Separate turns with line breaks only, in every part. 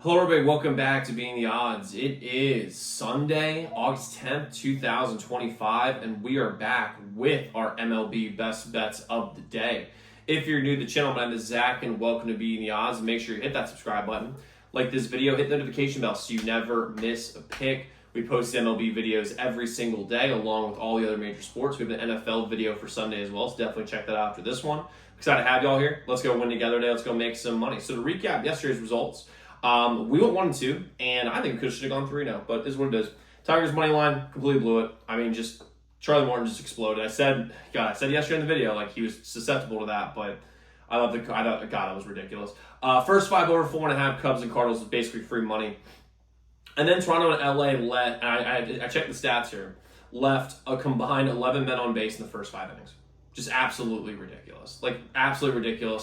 Hello everybody, welcome back to Being the Odds. It is Sunday, August 10th, 2025, and we are back with our MLB best bets of the day. If you're new to the channel, my name is Zach, and welcome to Being the Odds. Make sure you hit that subscribe button, like this video, hit the notification bell so you never miss a pick. We post MLB videos every single day along with all the other major sports. We have an NFL video for Sunday as well, so definitely check that out after this one. Excited to have y'all here. Let's go win together today. Let's go make some money. So to recap yesterday's results, we went 1-2, and I think we should have gone 3-0, but it's what it is. Tigers money line completely blew it. I mean, just Charlie Morton just exploded. I said yesterday in the video like he was susceptible to that, but I thought that was ridiculous. First 5 over 4.5 Cubs and Cardinals was basically free money, and then Toronto and LA left. And I checked the stats here. Left a combined 11 men on base in the first 5 innings. Just absolutely ridiculous,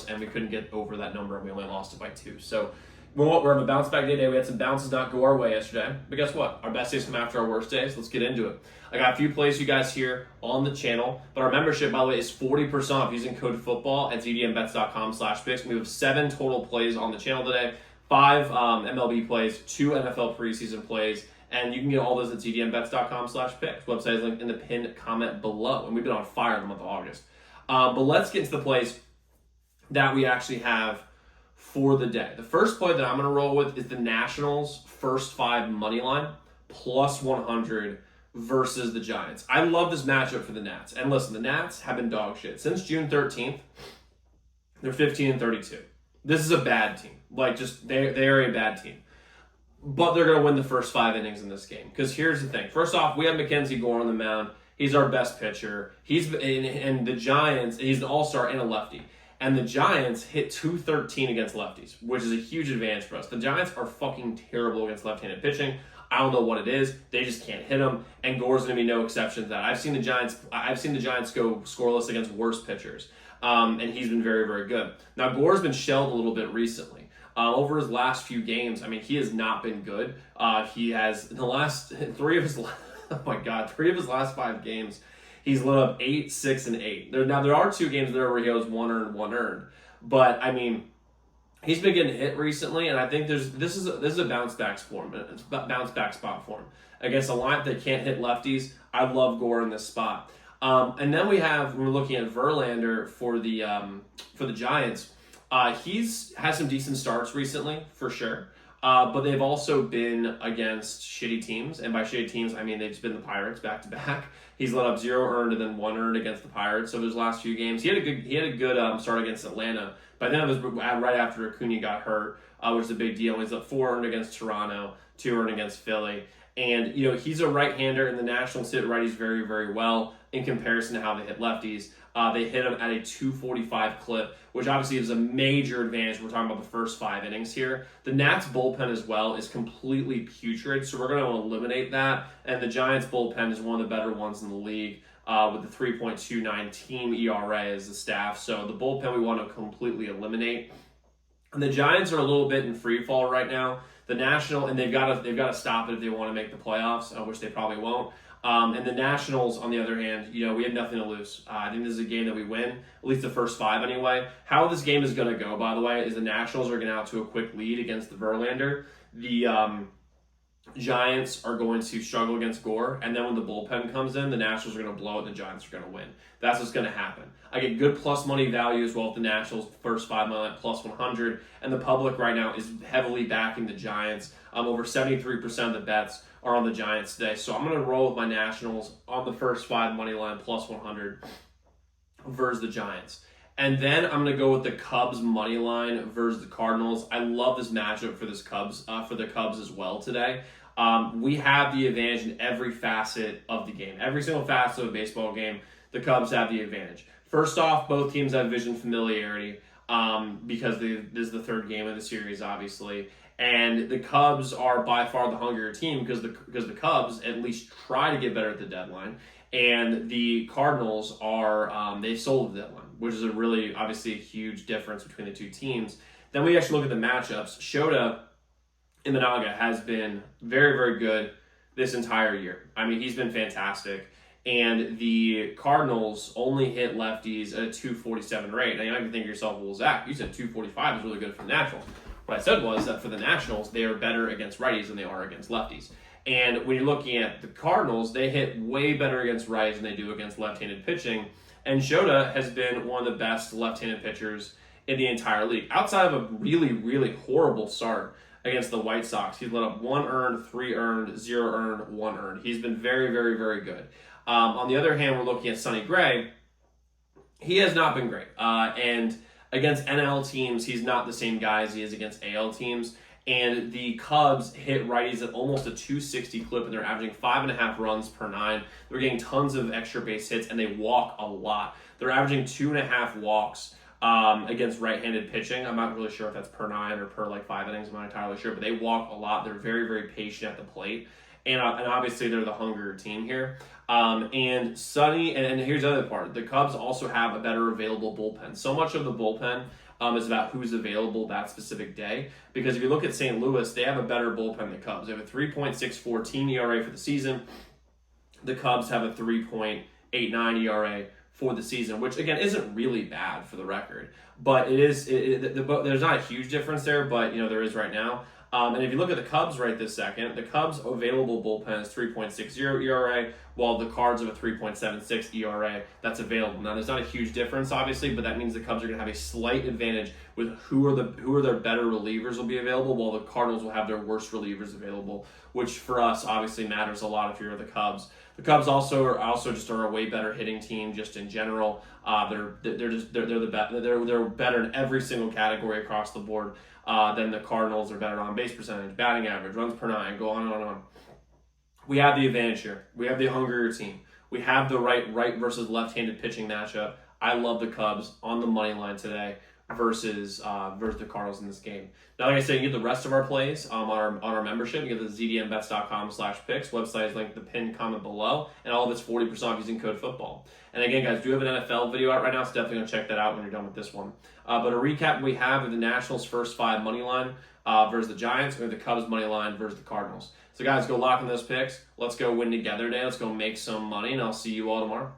and we couldn't get over that number, and we only lost it by 2. So. We're having a bounce back day today. We had some bounces not go our way yesterday. But guess what? Our best days come after our worst days. Let's get into it. I got a few plays for you guys here on the channel. But our membership, by the way, is 40% off using code football at zdmbets.com/picks. We have 7 total plays on the channel today. 5 MLB plays, 2 NFL preseason plays. And you can get all those at zdmbets.com/picks. Website is linked in the pinned comment below. And we've been on fire in the month of August. But let's get into the plays that we actually have for the day. The first play that I'm going to roll with is the Nationals first 5 money line plus 100 versus the Giants. I love this matchup for the Nats. And listen, the Nats have been dog shit. Since June 13th, they're 15-32. This is a bad team. They are a bad team. But they're going to win the first 5 innings in this game. Because here's the thing. First off, we have Mackenzie Gore on the mound. He's our best pitcher. And the Giants, he's an all-star and a lefty. And the Giants hit .213 against lefties, which is a huge advantage for us. The Giants are fucking terrible against left-handed pitching. I don't know what it is. They just can't hit them. And Gore's going to be no exception to that. I've seen the Giants go scoreless against worse pitchers. And he's been very, very good. Now, Gore's been shelled a little bit recently. Over his last few games, I mean, he has not been good. He has, in the last 3 of his last 5 games, he's lit up 8, 6, and 8. There are 2 games there where he has 1 earned, 1 earned. But I mean, he's been getting hit recently, and I think this is a bounce back spot for him against a lineup that can't hit lefties. I love Gore in this spot. And then we're looking at Verlander for the Giants. He's had some decent starts recently for sure. But they've also been against shitty teams, and by shitty teams, I mean they've been the Pirates back to back. He's let up 0 earned and then 1 earned against the Pirates. So those last few games, he had a good start against Atlanta. But then it was right after Acuna got hurt, which is a big deal. He's up 4 earned against Toronto, 2 earned against Philly, and he's a right-hander, and the Nationals hit righties very, very well in comparison to how they hit lefties. They hit him at a .245 clip, which obviously is a major advantage. We're talking about the first 5 innings here. The Nats bullpen as well is completely putrid, so we're going to want to eliminate that. And the Giants bullpen is one of the better ones in the league with the 3.29 team ERA as the staff. So the bullpen we want to completely eliminate. And the Giants are a little bit in free fall right now. The National, and they've got to stop it if they want to make the playoffs, which they probably won't. And the Nationals, on the other hand, we have nothing to lose. I think this is a game that we win, at least the first 5 anyway. How this game is going to go, by the way, is the Nationals are getting out to a quick lead against the Verlander. The Giants are going to struggle against Gore, and then when the bullpen comes in, the Nationals are going to blow it and the Giants are going to win. That's what's going to happen. I get good plus money value as well with the Nationals, first 5 money plus 100, and the public right now is heavily backing the Giants. Over 73% of the bets are on the Giants today. So I'm going to roll with my Nationals on the first 5 money line plus 100 versus the Giants. And then I'm going to go with the Cubs money line versus the Cardinals. I love this matchup for the Cubs as well today. We have the advantage in every facet of the game. Every single facet of a baseball game, the Cubs have the advantage. First off, both teams have vision familiarity because this is the 3rd game of the series, obviously. And the Cubs are by far the hungrier team because the Cubs at least try to get better at the deadline. And the Cardinals are, they've sold the deadline, which is obviously a huge difference between the 2 teams. Then we actually look at the matchups. Shota Imanaga has been very, very good this entire year. I mean, he's been fantastic. And the Cardinals only hit lefties at a .247 rate. Now, you might be thinking to yourself, well, Zach, you said .245 is really good for the Nationals. What I said was that for the Nationals, they are better against righties than they are against lefties. And when you're looking at the Cardinals, they hit way better against righties than they do against left-handed pitching. And Shota has been one of the best left-handed pitchers in the entire league. Outside of a really, really horrible start against the White Sox, he's let up 1 earned, 3 earned, 0 earned, 1 earned. He's been very, very, very good. On the other hand, we're looking at Sonny Gray. He has not been great. And against NL teams, he's not the same guy as he is against AL teams. And the Cubs hit righties at almost a 260 clip, and they're averaging 5.5 runs per 9. They're getting tons of extra base hits, and they walk a lot. They're averaging 2.5 walks against right-handed pitching. I'm not really sure if that's per 9 or per 5 innings. I'm not entirely sure, but they walk a lot. They're very, very patient at the plate. And obviously, they're the hungrier team here. And Sonny, and here's the other part. The Cubs also have a better available bullpen. So much of the bullpen is about who's available that specific day. Because if you look at St. Louis, they have a better bullpen than the Cubs. They have a 3.64 team ERA for the season. The Cubs have a 3.89 ERA for the season, which again isn't really bad for the record. But it is. There's not a huge difference there, but there is right now. And if you look at the Cubs right this second, the Cubs' available bullpen is 3.60 ERA, while the Cards have a 3.76 ERA that's available. Now, there's not a huge difference, obviously, but that means the Cubs are going to have a slight advantage with who are their better relievers will be available, while the Cardinals will have their worst relievers available, which for us obviously matters a lot if you're the Cubs. The Cubs also are a way better hitting team just in general. They're better in every single category across the board. Then the Cardinals are better on base percentage, batting average, runs per 9, go on and on and on. We have the advantage here. We have the hungrier team. We have the right versus left-handed pitching matchup. I love the Cubs on the money line today versus the Cardinals in this game. Now, like I said, you get the rest of our plays on our membership. You get the zdmbets.com/picks. Website is linked in the pinned comment below, and all of it's 40% off using code football. And again, guys, do have an NFL video out right now, so definitely go check that out when you're done with this one. But a recap we have of the Nationals' first 5 money line versus the Giants, or the Cubs money line versus the Cardinals. So guys, go lock in those picks. Let's go win together today. Let's go make some money, and I'll see you all tomorrow.